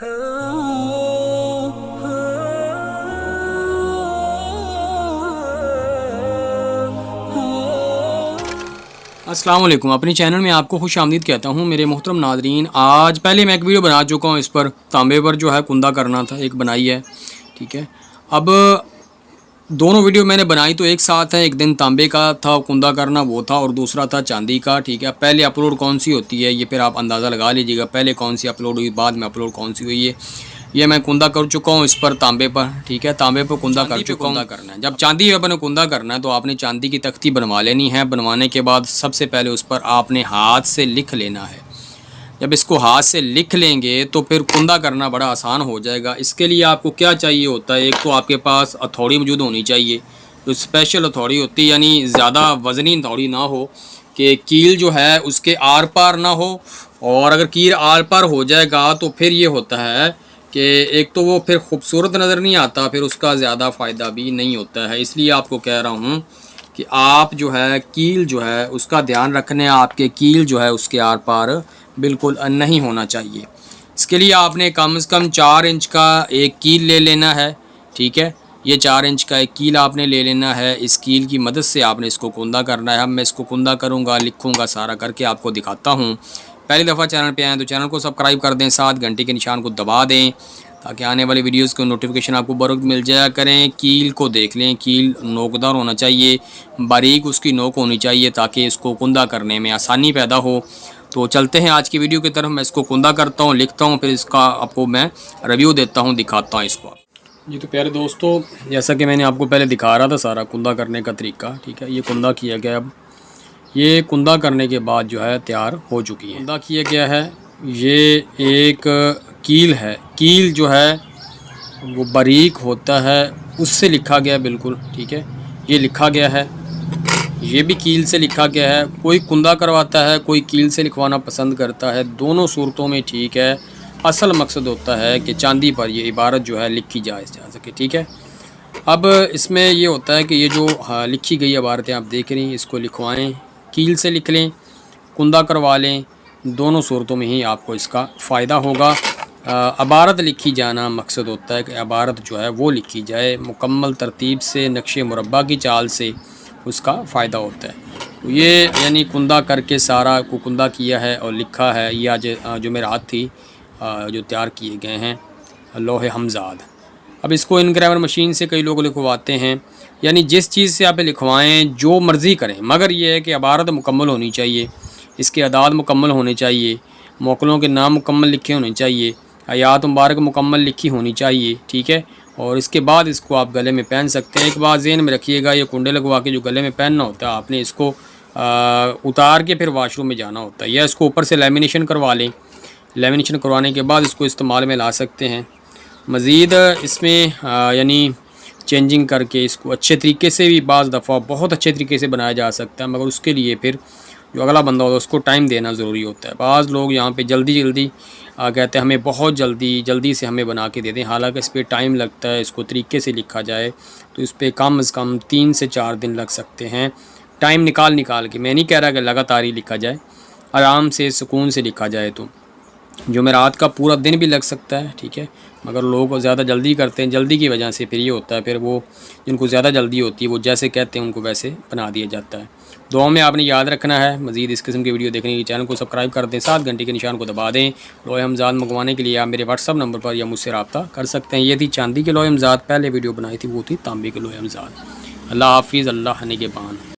अस्सलाम वालेकुम। अपने चैनल में आपको खुश आमदीद कहता हूँ मेरे मोहतरम नादरीन। आज पहले मैं एक वीडियो बना चुका हूँ, इस पर तांबे पर जो है कुंदा करना था, एक बनाई है, ठीक है। अब दोनों वीडियो मैंने बनाई तो एक साथ है, एक दिन तांबे का था कुंदा करना वो था और दूसरा था चांदी का, ठीक है। पहले अपलोड कौन सी होती है ये फिर आप अंदाज़ा लगा लीजिएगा, पहले कौन सी अपलोड हुई बाद में अपलोड कौन सी हुई है। ये मैं कुंदा कर चुका हूँ इस पर तांबे पर, ठीक है। तांबे पर कुंदा कर चुका हूँ। करना है जब चांदी पर कुंदा करना है तो आपने चांदी की तख्ती बनवा लेनी है। बनवाने के बाद सबसे पहले उस पर आपने हाथ से लिख लेना है। जब इसको हाथ से लिख लेंगे तो फिर कुंदा करना बड़ा आसान हो जाएगा। इसके लिए आपको क्या चाहिए होता है, एक तो आपके पास हथौड़ी मौजूद होनी चाहिए, जो स्पेशल हथौड़ी होती है, यानी ज़्यादा वज़नी हथौड़ी ना हो कि कील जो है उसके आर पार ना हो। और अगर कील आर पार हो जाएगा तो फिर ये होता है कि एक तो वो फिर खूबसूरत नज़र नहीं आता, फिर उसका ज़्यादा फ़ायदा भी नहीं होता है। इसलिए आपको कह रहा हूँ कि आप जो है कील जो है उसका ध्यान रखने, आपके कील जो है उसके आर पार बिल्कुल नहीं होना चाहिए। इसके लिए आपने कम से कम 4 इंच का एक कील ले लेना है, ठीक है। ये 4 इंच का एक कील आपने ले लेना है। इस कील की मदद से आपने इसको कुंदा करना है। अब मैं इसको कुंदा करूँगा, लिखूँगा, सारा करके आपको दिखाता हूँ। पहली दफ़ा चैनल पे आएँ तो चैनल को सब्सक्राइब कर दें, साथ घंटे के निशान को दबा दें ताकि आने वाली वीडियोस की नोटिफिकेशन आपको बरोक्त मिल जाया करें। कील को देख लें, कील नोकदार होना चाहिए, बारीक उसकी नोक होनी चाहिए ताकि इसको कुंदा करने में आसानी पैदा हो। तो चलते हैं आज की वीडियो की तरफ। मैं इसको कुंदा करता हूँ, लिखता हूँ, फिर इसका आपको मैं रिव्यू देता हूँ, दिखाता हूँ इसको जी। तो प्यारे दोस्तों, जैसा कि मैंने आपको पहले दिखा रहा था सारा कुंदा करने का तरीका, ठीक है। ये कुंदा किया गया। अब ये कुंदा करने के बाद जो है तैयार हो चुकी है। कुंदा किया गया है। ये एक कील है, कील जो है वो बारीक होता है, उससे लिखा गया बिल्कुल, ठीक है। ये लिखा गया है, ये भी कील से लिखा गया है। कोई कुंदा करवाता है, कोई कील से लिखवाना पसंद करता है, दोनों सूरतों में ठीक है। असल मकसद होता है कि चांदी पर ये इबारत जो है लिखी जा सके, ठीक है। अब इसमें ये होता है कि ये जो लिखी गई इबारतें आप देख रही हैं, इसको लिखवाएं, कील से लिख लें, कुंदा करवा लें, दोनों सूरतों में ही आपको इसका फ़ायदा होगा। इबारत लिखी जाना मकसद होता है कि इबारत जो है वो लिखी जाए मुकम्मल तरतीब से, नक्शे मुरब्बा की चाल से, उसका फ़ायदा होता है। तो ये यानी कुंदा करके सारा को कुंदा किया है और लिखा है। ये आज जो मेरे हाथ थी जो तैयार किए गए हैं लोहे हमजाद। अब इसको इनग्रेवर मशीन से कई लोग लिखवाते हैं, यानी जिस चीज़ से आप लिखवाएं जो मर्ज़ी करें, मगर ये है कि इबारत मुकम्मल होनी चाहिए, इसके अदाद मुकम्मल होने चाहिए, मोकलों के नाम मुकम्मल लिखे होने चाहिए, आयात मुबारक मुकम्मल लिखी होनी चाहिए, ठीक है। और इसके बाद इसको आप गले में पहन सकते हैं। एक बात ज़हन में रखिएगा, ये कुंडे लगवा के जो गले में पहनना होता है, आपने इसको उतार के फिर वाशरूम में जाना होता है, या इसको ऊपर से लेमिनेशन करवा लें। लेमिनेशन करवाने के बाद इसको इस्तेमाल में ला सकते हैं। मज़ीद इसमें यानी चेंजिंग करके इसको अच्छे तरीके से भी बाज़ दफ़ा बहुत अच्छे तरीके से बनाया जा सकता है, मगर उसके लिए फिर जो अगला बंदा होता है उसको टाइम देना ज़रूरी होता है। बाज़ लोग यहाँ पे जल्दी कहते हैं हमें बहुत जल्दी से हमें बना के दे दें, हालांकि इस पर टाइम लगता है। इसको तरीके से लिखा जाए तो इस पर कम से कम 3 से 4 दिन लग सकते हैं, टाइम निकाल के। मैं नहीं कह रहा कि लगातार ही लिखा जाए, आराम से सुकून से लिखा जाए तो जो मेरा रात का पूरा दिन भी लग सकता है, ठीक है। मगर लोग ज़्यादा जल्दी करते हैं, जल्दी की वजह से फिर ये होता है, फिर वो जिनको ज़्यादा जल्दी होती है वो जैसे कहते हैं उनको वैसे बना दिया जाता है। दुआ में आपने याद रखना है। मज़ीद इस किस्म की वीडियो देखने के लिए चैनल को सब्सक्राइब कर दें, साथ घंटे के निशान को दबा दें। लोहे हमजाद मंगवाने के लिए आप मेरे व्हाट्सअप नंबर पर या मुझसे रब्ता कर सकते हैं। ये थी चांदी के लोहे हमजाद, पहले वीडियो बनाई थी वो थी तांबे के लोहे हमजाद। अल्लाह हाफिज़, अल्लाह निगहबान।